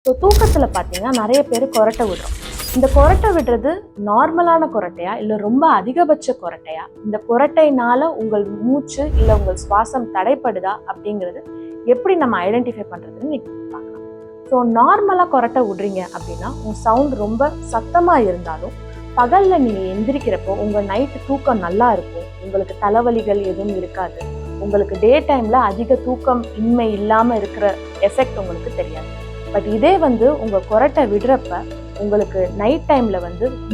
So தூக்கத்தில் பார்த்தீங்கன்னா நிறைய பேர் கொரட்டை விடுறோம். இந்த கொரட்டை விடுறது நார்மலான கொரட்டையா இல்லை ரொம்ப அதிகபட்ச கொரட்டையா, இந்த கொரட்டைனால உங்கள் மூச்சு இல்லை உங்கள் சுவாசம் தடைப்படுதா அப்படிங்கிறது எப்படி நம்ம ஐடென்டிஃபை பண்ணுறதுன்னு நீங்கள் பார்க்கலாம். ஸோ நார்மலாக கொரட்டை விடுறீங்க அப்படின்னா உங்கள் சவுண்ட் ரொம்ப சத்தமாக இருந்தாலும் பகலில் நீங்கள் எந்திரிக்கிறப்போ உங்கள் நைட்டு தூக்கம் நல்லா இருக்கும், உங்களுக்கு தலைவலிகள் எதுவும் இருக்காது, உங்களுக்கு டே டைமில் அதிக தூக்கம் இன்மை இல்லாமல் இருக்கிற எஃபெக்ட் உங்களுக்கு தெரியாது. பட் இதே உங்கள் கொரட்டை விடுறப்ப உங்களுக்கு நைட் டைமில்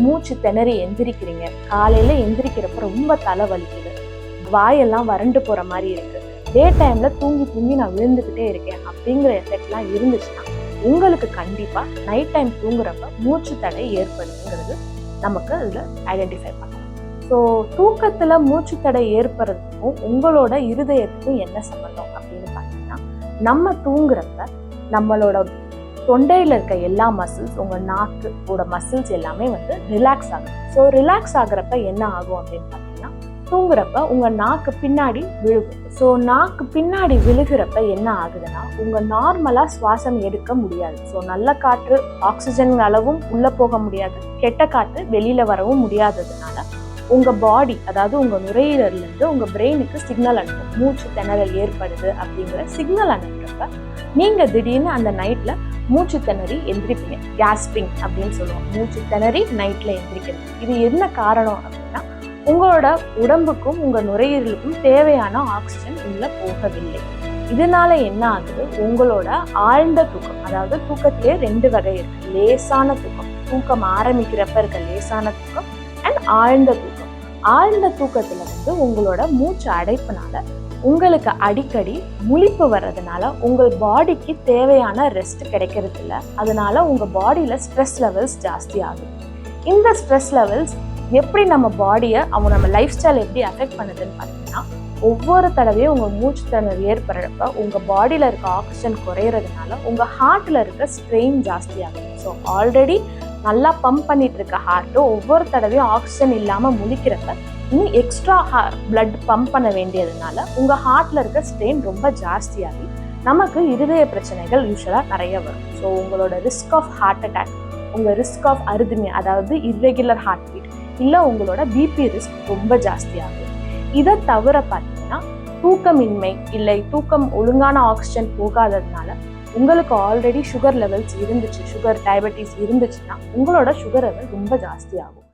மூச்சு திணறி எந்திரிக்கிறீங்க, காலையில் எந்திரிக்கிறப்ப ரொம்ப தலைவலிக்குது, வாயெல்லாம் வறண்டு போகிற மாதிரி இருக்குது, டே டைமில் தூங்கி தூங்கி நான் விழுந்துக்கிட்டே இருக்கேன் அப்படிங்கிற எஃபெக்ட்லாம் இருந்துச்சுன்னா உங்களுக்கு கண்டிப்பாக நைட் டைம் தூங்குறப்ப மூச்சு தடை ஏற்படுதுங்கிறது நமக்கு அதில் ஐடென்டிஃபை பண்ணலாம். ஸோ தூக்கத்தில் மூச்சு தடை ஏற்படுறதுக்கும் உங்களோட இருதயத்துக்கும் என்ன சம்மந்தம் அப்படின்னு பார்த்தீங்கன்னா, நம்ம தூங்குறப்ப நம்மளோட தொண்டையில் இருக்க எல்லா மசில்ஸ், உங்கள் நாக்கோட மசில்ஸ் எல்லாமே ரிலாக்ஸ் ஆகும். ஸோ ரிலாக்ஸ் ஆகுறப்ப என்ன ஆகும் அப்படின்னு பார்த்தீங்கன்னா, தூங்குறப்ப உங்கள் நாக்கு பின்னாடி விழுகும். ஸோ நாக்கு பின்னாடி விழுகிறப்ப என்ன ஆகுதுன்னா, உங்கள் நார்மலாக சுவாசம் எடுக்க முடியாது. ஸோ நல்ல காற்று ஆக்சிஜன் அளவும் உள்ளே போக முடியாது, கெட்ட காற்று வெளியில் வரவும் முடியாததுனால உங்கள் பாடி, அதாவது உங்கள் நுரையீரல்லேருந்து உங்கள் பிரெயினுக்கு சிக்னல் அனுப்பும், மூச்சு திணறல் ஏற்படுது அப்படிங்கிற சிக்னல் அனுப்புறப்ப நீங்கள் திடீர்னு அந்த நைட்டில் மூச்சு திணறி எந்திரிப்பீங்க. கேஸ்பிங் அப்படின்னு சொல்லுவோம், மூச்சு திணறி நைட்டில் எந்திரிக்கிறது. இது என்ன காரணம் அப்படின்னா, உங்களோட உடம்புக்கும் உங்கள் நுரையீரலுக்கும் தேவையான ஆக்சிஜன் உள்ளே போகவில்லை. இதனால என்ன ஆகுது, உங்களோட ஆழ்ந்த தூக்கம், அதாவது தூக்கத்திலே 2 வகை இருக்கு. லேசான தூக்கம், தூக்கம் ஆரம்பிக்கிறப்ப இருக்க லேசான தூக்கம், அண்ட் ஆழ்ந்த தூக்கம். ஆழ்ந்த தூக்கத்துல உங்களோட மூச்சு அடைப்புனால உங்களுக்கு அடிக்கடி முழிப்பு வர்றதுனால உங்கள் பாடிக்கு தேவையான ரெஸ்ட் கிடைக்கிறது இல்லை. அதனால உங்கள் பாடியில் ஸ்ட்ரெஸ் லெவல்ஸ் ஜாஸ்தி ஆகுது. இந்த ஸ்ட்ரெஸ் லெவல்ஸ் எப்படி நம்ம பாடியை, நம்ம லைஃப் ஸ்டைல் எப்படி அஃபெக்ட் பண்ணுதுன்னு பார்த்தீங்கன்னா, ஒவ்வொரு தடவையும் உங்கள் மூச்சு திணறல் ஏற்படுறப்ப உங்கள் பாடியில் இருக்க ஆக்சிஜன் குறையிறதுனால உங்கள் ஹார்ட்டில் இருக்க ஸ்ட்ரெயின் ஜாஸ்தி ஆகுது. ஸோ ஆல்ரெடி நல்லா பம்ப் பண்ணிட்டு இருக்க ஹார்ட்டு ஒவ்வொரு தடவையும் ஆக்சிஜன் இல்லாமல் முழிக்கிறப்ப இன்னும் எக்ஸ்ட்ரா பிளட் பம்ப் பண்ண வேண்டியதுனால உங்கள் ஹார்ட்டில் இருக்க ஸ்ட்ரெயின் ரொம்ப ஜாஸ்தியாகி நமக்கு இருதய பிரச்சனைகள் யூஸ்வலாக நிறைய வரும். ஸோ உங்களோட ரிஸ்க் ஆஃப் ஹார்ட் அட்டாக், உங்கள் ரிஸ்க் ஆஃப் அரித்மியா, அதாவது இர்ரெகுலர் ஹார்ட் பீட், இல்லை உங்களோட பிபி ரிஸ்க் ரொம்ப ஜாஸ்தியாகும். இதை தவிர பார்த்தீங்கன்னா, தூக்கமின்மை இல்லை தூக்கம் ஒழுங்கான ஆக்சிஜன் போகாததுனால உங்களுக்கு ஆல்ரெடி சுகர் லெவல்ஸ் இருந்துச்சு, சுகர் டயபெட்டிஸ் இருந்துச்சுன்னா உங்களோட சுகர் லெவல் ரொம்ப ஜாஸ்தி ஆகும்.